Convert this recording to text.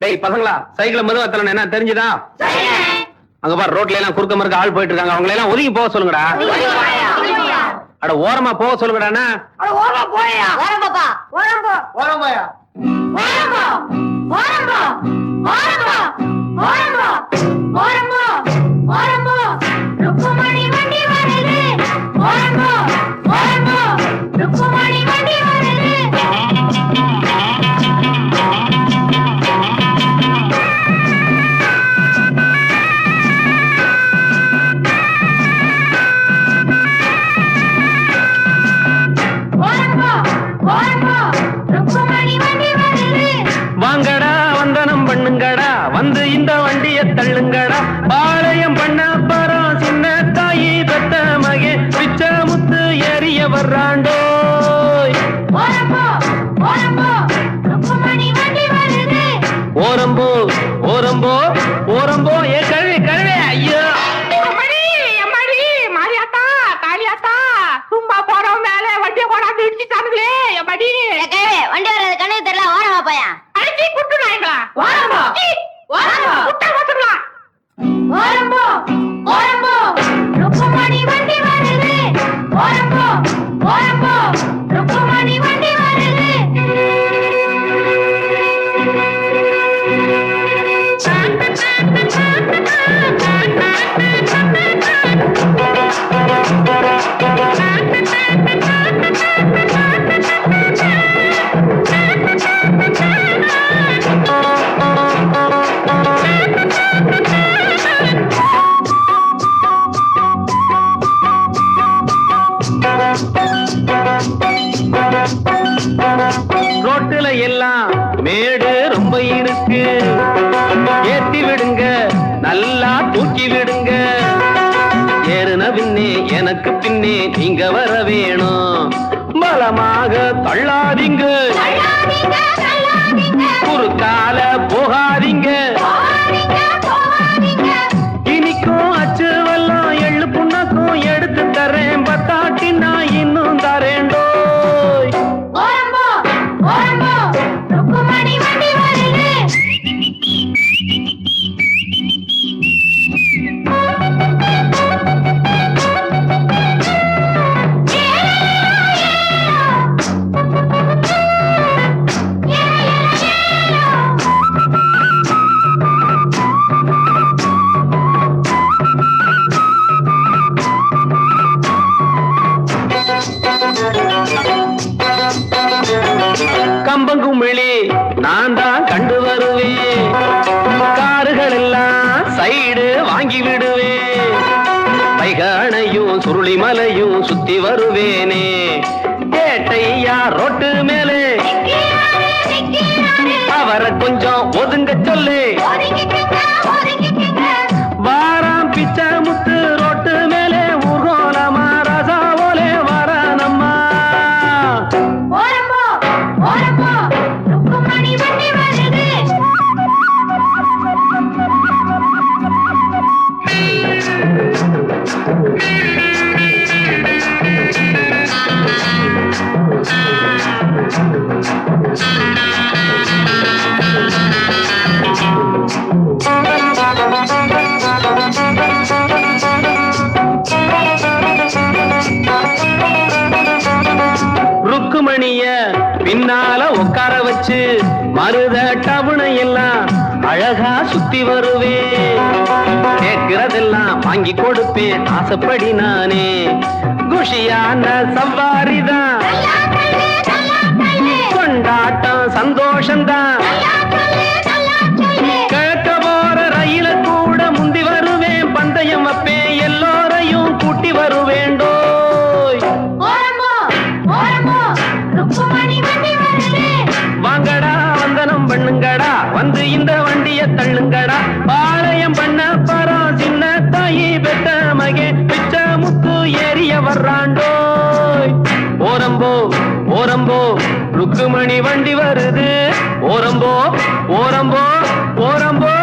டேய் பசங்களா, சைக்கிள் மெதுவா தள்ளணும், என்ன தெரிஞ்சுதா? அங்க பாரு, ரோட்ல எல்லாம் குறுக்க மறுக்க ஆள் போயிட்டு இருக்காங்க, அவங்களை எல்லாம் ஒதுங்கி போக சொல்லுங்கடா. அட ஓரமா போக சொல்லுங்கடா. வாங்கடா, வந்தனம் பண்ணுங்கடா, வந்து இந்த வண்டிய தள்ளுங்கடா. பாளையம் பண்ண பரம் சின்ன தாயி பெத்த மகே பிச்ச முத்து ஏறிய வர்றாண்டோ. ஓரம்போ ஓரம்போ ஓரம்போ, ஏ கழுவி கழுவி. ஐயோ சும்மா போறோம் மேல வண்டியை கொண்டாந்து இடிச்சுட்டானுங்களே. எப்படி வண்டி வர்றது கண்ணு தெரியல, ஓரமா போயா. அடிச்சு குட்டுனாங்களா? ஓரம்போ ஓரம்போ குட்ட வச்சுங்களா? ஓரம்போ ஓரம்போ ருக்குமணி வண்டி வருது. ஓரம்போ ஓரம்போ ருக்குமணி வண்டி வருது. ரோட்டுல எல்லாம் மேடு ரொம்ப இருக்கு, ஏத்தி விடுங்க, நல்லா தூக்கி விடுங்க. ஏறுன பின்னே எனக்கு பின்னே நீங்க வர வேணும். பலமாக தள்ளாதீங்க, குறுக்கால போகாதீங்க. இனிக்கும் அச்சு வெல்லம் எள்ளு புண்ணாக்கும் எடுத்து தரேன், பத்தாட்டி நான் இன்னும் தரேண்டோ. கம்பங்குமிழி நான் தான் கண்டு வருவேன், காருகள் எல்லாம் சைடு வாங்கி விடுவேன். வைகானையும் சுருளி மலையும் சுத்தி வருவேனே. கேட்டையா ரோட்டு மேலே அவரை கொஞ்சம் ஒதுங்க சொல்லு. வாராம் பிச்சை முத்து ரோட்டு மேலே ஊர்கோலமா ரசாவோலே வரானம்மா. ருக்குமணிய பின்னால உட்கார வச்சு மருத டவுனை எல்லாம் அழகா சுத்தி வருவேன். கேட்கிறதெல்லாம் வாங்கி கொடுப்பேன் ஆசைப்படி நானே. குஷியான சவாரிதான், கொண்டாட்டம் சந்தோஷம்தான். கேட்க போற ரயில கூட முந்தி வருவேன், பந்தயம் அப்பேன், எல்லோரையும் கூட்டி வருவேண்டோ. வாங்கடா, வந்தனம் பண்ணுங்கடா, வந்து இந்த வண்டிய தள்ளுங்கடா. பாளையம் பண்ண பரம் சின்ன தாயி பெத்த மகே பிச்ச முத்து ஏறிய வர்றாண்டோ. ஓரம்போ ஓரம்போ ருக்குமணி வண்டி வருது. ஓரம்போ ஓரம்போ ஓரம்போ.